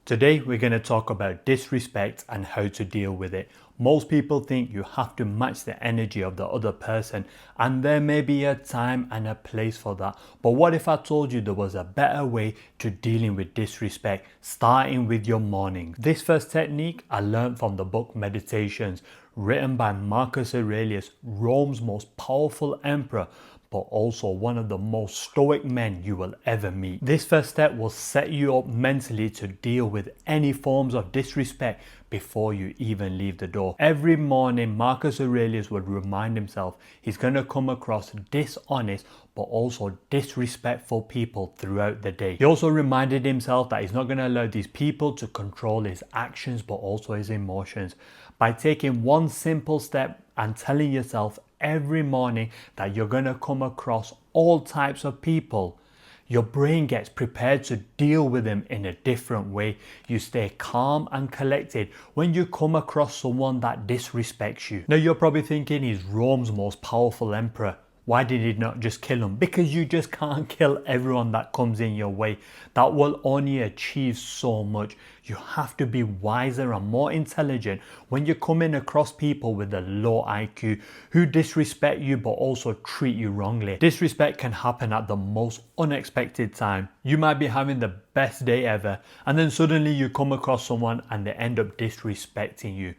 Today we're going to talk about disrespect and how to deal with it. Most people think you have to match the energy of the other person, and there may be a time and a place for that. But what if I told you there was a better way to dealing with disrespect, starting with your morning? This first technique I learned from the book Meditations, written by Marcus Aurelius, Rome's most powerful emperor, but also one of the most stoic men you will ever meet. This first step will set you up mentally to deal with any forms of disrespect before you even leave the door. Every morning, Marcus Aurelius would remind himself he's going to come across dishonest but also disrespectful people throughout the day. He also reminded himself that he's not going to allow these people to control his actions but also his emotions. By taking one simple step and telling yourself every morning that you're going to come across all types of people, your brain gets prepared to deal with them in a different way. You stay calm and collected when you come across someone that disrespects you. Now you're probably thinking he's Rome's most powerful emperor. Why did he not just kill him? Because you just can't kill everyone that comes in your way. That will only achieve so much. You have to be wiser and more intelligent when you're coming across people with a low IQ who disrespect you but also treat you wrongly. Disrespect can happen at the most unexpected time. You might be having the best day ever, and then suddenly you come across someone and they end up disrespecting you.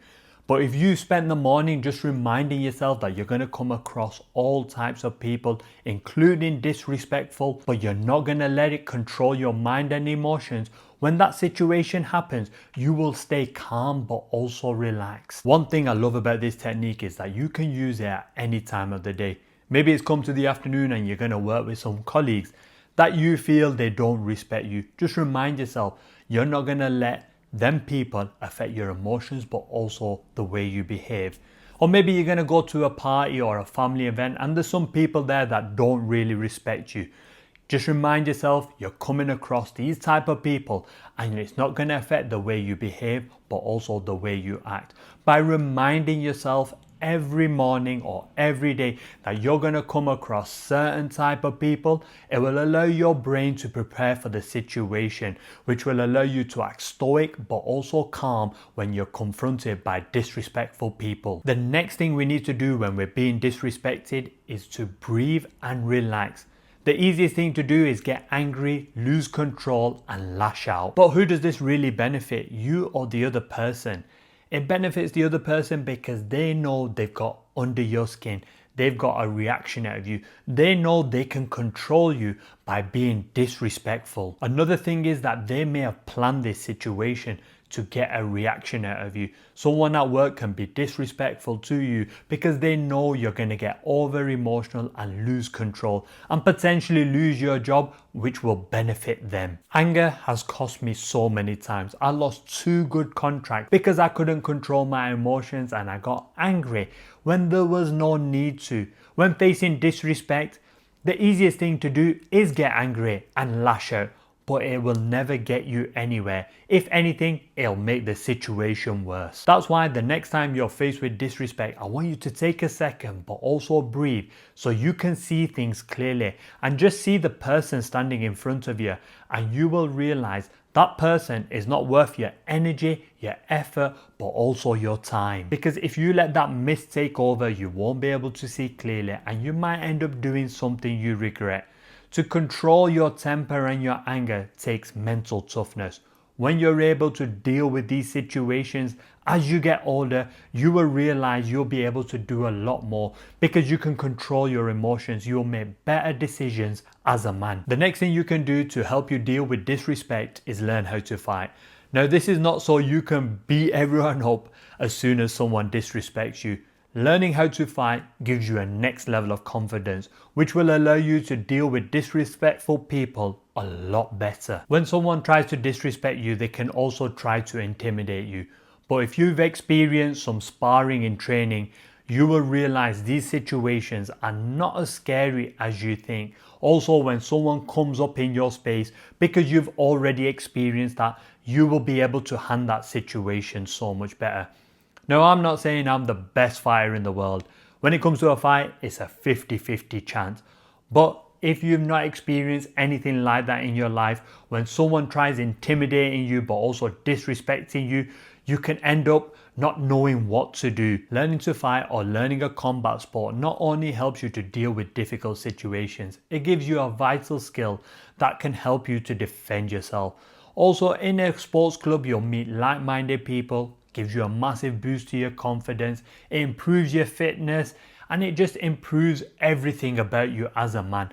But if you spend the morning just reminding yourself that you're going to come across all types of people, including disrespectful, but you're not going to let it control your mind and emotions, when that situation happens, you will stay calm but also relaxed. One thing I love about this technique is that you can use it at any time of the day. Maybe it's come to the afternoon and you're going to work with some colleagues that you feel they don't respect you. Just remind yourself you're not going to let them people affect your emotions but also the way you behave. Or maybe you're going to go to a party or a family event and there's some people there that don't really respect you. Just remind yourself you're coming across these type of people and it's not going to affect the way you behave but also the way you act. By reminding yourself every morning or every day that you're going to come across certain type of people, it will allow your brain to prepare for the situation, which will allow you to act stoic but also calm when you're confronted by disrespectful people. The next thing we need to do when we're being disrespected is to breathe and relax. The easiest thing to do is get angry, lose control and lash out. But who does this really benefit, you or the other person? It benefits the other person because they know they've got under your skin. They've got a reaction out of you. They know they can control you by being disrespectful. Another thing is that they may have planned this situation to get a reaction out of you. Someone at work can be disrespectful to you because they know you're going to get over emotional and lose control and potentially lose your job, which will benefit them. Anger has cost me so many times. I lost 2 good contracts because I couldn't control my emotions and I got angry when there was no need to. When facing disrespect, the easiest thing to do is get angry and lash out. But it will never get you anywhere. If anything, it'll make the situation worse. That's why the next time you're faced with disrespect, I want you to take a second but also breathe so you can see things clearly and just see the person standing in front of you, and you will realize that person is not worth your energy, your effort, but also your time. Because if you let that mist take over, you won't be able to see clearly and you might end up doing something you regret. To control your temper and your anger takes mental toughness. When you're able to deal with these situations as you get older, you will realize you'll be able to do a lot more because you can control your emotions. You'll make better decisions as a man. The next thing you can do to help you deal with disrespect is learn how to fight. Now, this is not so you can beat everyone up as soon as someone disrespects you. Learning how to fight gives you a next level of confidence, which will allow you to deal with disrespectful people a lot better. When someone tries to disrespect you, they can also try to intimidate you. But if you've experienced some sparring in training, you will realize these situations are not as scary as you think. Also, when someone comes up in your space, because you've already experienced that, you will be able to handle that situation so much better. Now, I'm not saying I'm the best fighter in the world. When it comes to a fight, it's a 50-50 chance. But if you've not experienced anything like that in your life, when someone tries intimidating you but also disrespecting you, you can end up not knowing what to do. Learning to fight or learning a combat sport not only helps you to deal with difficult situations, it gives you a vital skill that can help you to defend yourself. Also, in a sports club, you'll meet like-minded people, gives you a massive boost to your confidence, it improves your fitness, and it just improves everything about you as a man.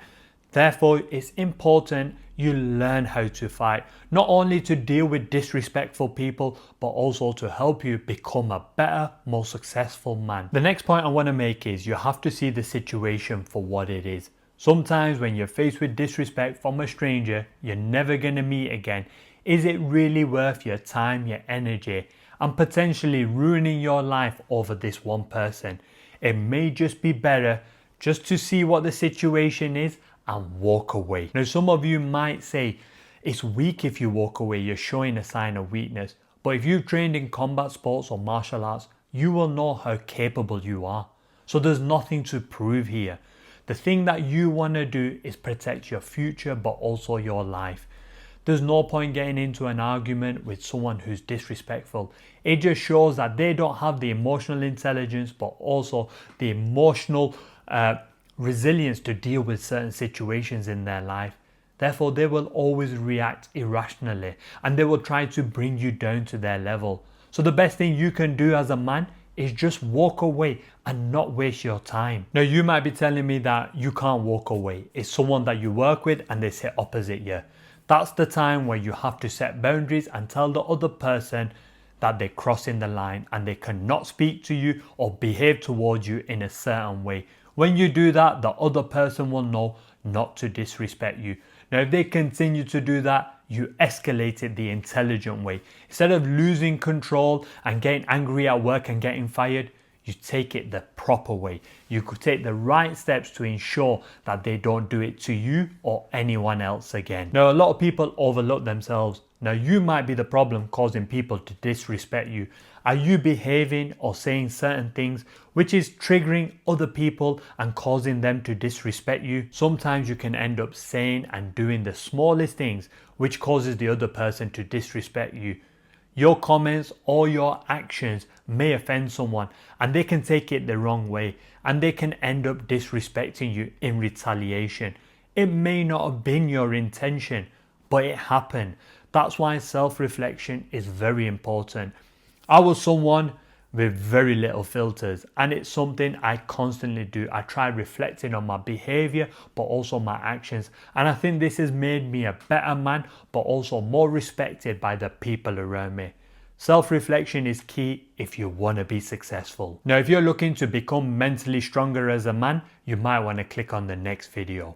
Therefore, it's important you learn how to fight, not only to deal with disrespectful people, but also to help you become a better, more successful man. The next point I want to make is you have to see the situation for what it is. Sometimes when you're faced with disrespect from a stranger you're never going to meet again, is it really worth your time, your energy, and potentially ruining your life over this one person? It may just be better just to see what the situation is and walk away. Now, some of you might say it's weak if you walk away, you're showing a sign of weakness. But if you've trained in combat sports or martial arts, you will know how capable you are. So there's nothing to prove here. The thing that you want to do is protect your future, but also your life. There's no point getting into an argument with someone who's disrespectful. It just shows that they don't have the emotional intelligence, but also the emotional resilience to deal with certain situations in their life. Therefore, they will always react irrationally and they will try to bring you down to their level. So the best thing you can do as a man is just walk away and not waste your time. Now, you might be telling me that you can't walk away. It's someone that you work with and they sit opposite you. That's the time where you have to set boundaries and tell the other person that they're crossing the line and they cannot speak to you or behave towards you in a certain way. When you do that, the other person will know not to disrespect you. Now, if they continue to do that, you escalate it the intelligent way. Instead of losing control and getting angry at work and getting fired, you take it the proper way. You could take the right steps to ensure that they don't do it to you or anyone else again. Now, a lot of people overlook themselves. Now, you might be the problem causing people to disrespect you. Are you behaving or saying certain things which is triggering other people and causing them to disrespect you? Sometimes you can end up saying and doing the smallest things which causes the other person to disrespect you. Your comments or your actions may offend someone and they can take it the wrong way and they can end up disrespecting you in retaliation. It may not have been your intention, but it happened. That's why self-reflection is very important. I was someone with very little filters and it's something I constantly do. I try reflecting on my behavior but also my actions, and I think this has made me a better man but also more respected by the people around me. Self-reflection is key if you want to be successful. Now, if you're looking to become mentally stronger as a man, you might want to click on the next video.